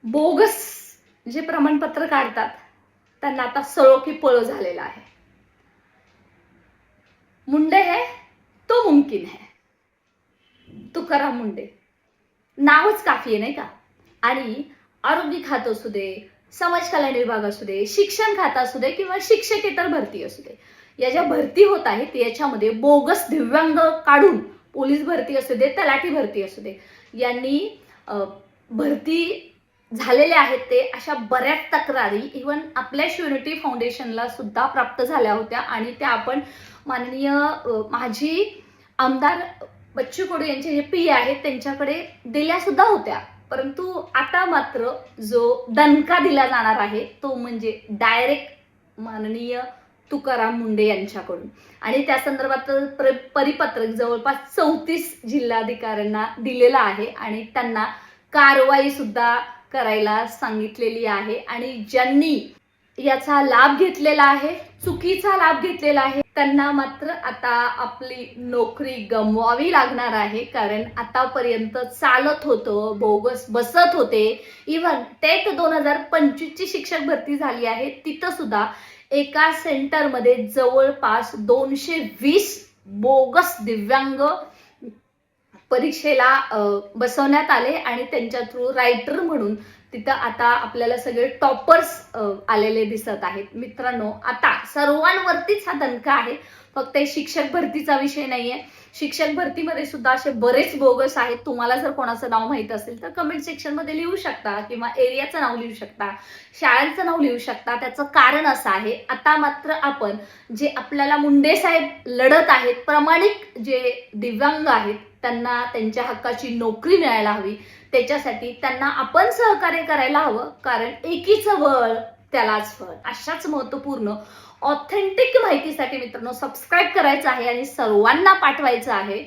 Bogus जे प्रमाणपत्र काढतात त्यांना आता सळो की पळो झालेला आहे. मुंडे है तो मुमकिन है, तुकाराम मुंडे नावच काफी आहे नाही का. आणि आरोग्य खातं असू दे, समाज कल्याण विभाग असू दे, शिक्षण खातं असू दे किंवा शिक्षकेतर भरती असू दे, या ज्या भरती होत आहेत याच्यामध्ये बोगस दिव्यांग काढून पोलीस भरती असू दे, तलाठी भरती असू दे, यांनी भरती झालेले आहेत ते अशा बऱ्याच तक्रारी इव्हन आपल्या शिवनिटी फाउंडेशनला सुद्धा प्राप्त झाल्या होत्या आणि त्या आपण माननीय माजी आमदार बच्चू कडू यांचे जे पी आहेत त्यांच्याकडे दिल्या सुद्धा होत्या. परंतु आता मात्र जो दणका दिला जाणार आहे तो म्हणजे डायरेक्ट माननीय तुकाराम मुंडे यांच्याकडून. आणि त्या संदर्भात परिपत्रक जवळपास 34 जिल्हाधिकाऱ्यांना दिलेलं आहे आणि त्यांना कारवाई सुद्धा करायला सांगितलेली आहे. आणि ज्यांनी याचा लाभ घेतलेला आहे, चुकीचा लाभ घेतलेला आहे, त्यांना मात्र आता आपली नोकरी गमवावी लागणार आहे. कारण आतापर्यंत चालत होतं, बोगस बसत होते. इव्हन टेट 2025 ची शिक्षक भरती झाली आहे, तिथं सुद्धा एका सेंटरमध्ये जवळपास 220 बोगस दिव्यांग परीक्षेला बसवण्यात आले आणि त्यांच्या थ्रू रायटर म्हणून तिथं आता आपल्याला सगळे टॉपर्स आलेले दिसत आहेत. मित्रांनो, आता सर्वांवरतीच हा दणका आहे, फक्त शिक्षक भरतीचा विषय नाहीये. शिक्षक भरतीमध्ये सुद्धा असे बरेच बोगस आहेत. तुम्हाला जर कोणाचं नाव माहित असेल तर कमेंट सेक्शन मध्ये लिहू शकता किंवा एरियाचं नाव लिहू शकता, शाळांचं नाव लिहू शकता. त्याचं कारण असं आहे, आता मात्र आपण जे आपल्याला मुंडे साहेब लढत आहेत, प्रामाणिक जे दिव्यांग आहेत त्यांना त्यांच्या हक्काची नोकरी मिळायला हवी, त्याच्यासाठी त्यांना आपण सहकार्य करायला हवं. कारण एकीचं बळ त्यालाच फळ. अशाच महत्वपूर्ण ऑथेंटिक माहितीसाठी मित्रांनो सबस्क्राईब करायचं आहे आणि सर्वांना पाठवायचं आहे.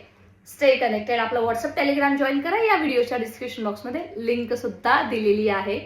Stay connected. आपलं व्हॉट्सअप टेलिग्राम जॉईन करा. या व्हिडिओच्या डिस्क्रिप्शन बॉक्समध्ये लिंक सुद्धा दिलेली आहे.